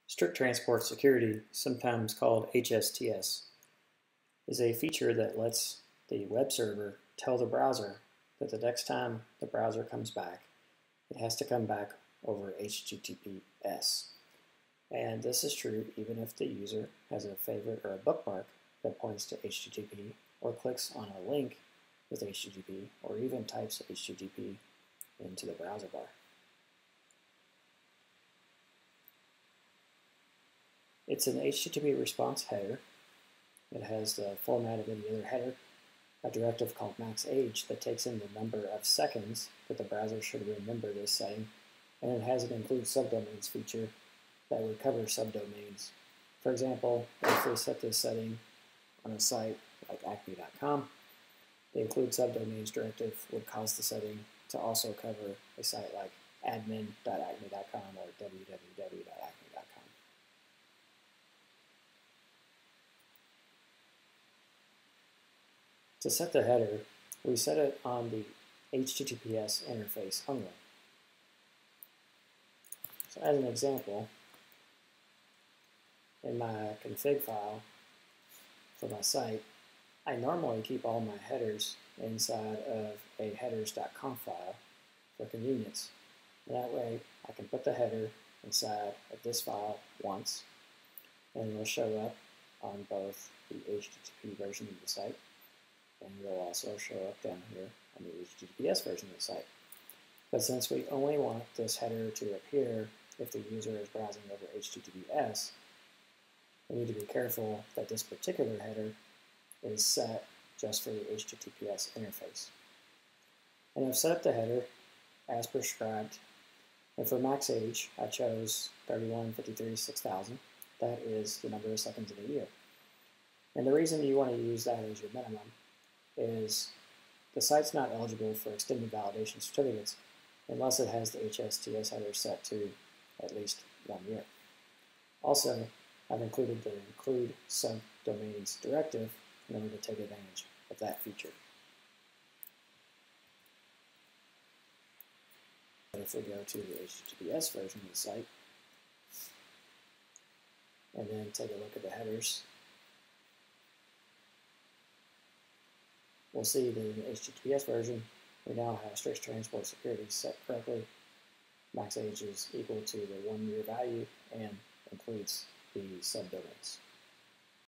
Strict Transport Security, sometimes called HSTS, is a feature that lets the web server tell the browser that the next time the browser comes back, it has to come back over HTTPS. And this is true even if the user has a favorite or a bookmark that points to HTTP, or clicks on a link with HTTP, or even types HTTP into the browser bar. It's an HTTP response header. It has the format of any other header, a directive called maxAge that takes in the number of seconds that the browser should remember this setting, and it has an include subdomains feature that would cover subdomains. For example, if we set this setting on a site like acme.com, the include subdomains directive would cause the setting to also cover a site like admin.acme.com or www.acme.com. To set the header, we set it on the HTTPS interface only. So as an example, in my config file for my site, I normally keep all my headers inside of a headers.conf file for convenience. And that way I can put the header inside of this file once, and it will show up on both the HTTP version of the site, and it will also show up down here on the HTTPS version of the site. But since we only want this header to appear if the user is browsing over HTTPS, we need to be careful that this particular header is set just for the HTTPS interface. And I've set up the header as prescribed, and for maxAge I chose 3153/6000. That is the number of seconds in a year. And the reason you want to use that as your minimum is the site's not eligible for extended validation certificates unless it has the HSTS header set to at least 1 year. Also, I've included the include subdomains directive in order to take advantage of that feature. But if we go to the HTTPS version of the site and then take a look at the headers, we'll see that in the HTTPS version, we now have strict transport security set correctly. maxAge is equal to the 1 year value and includes the subdomains.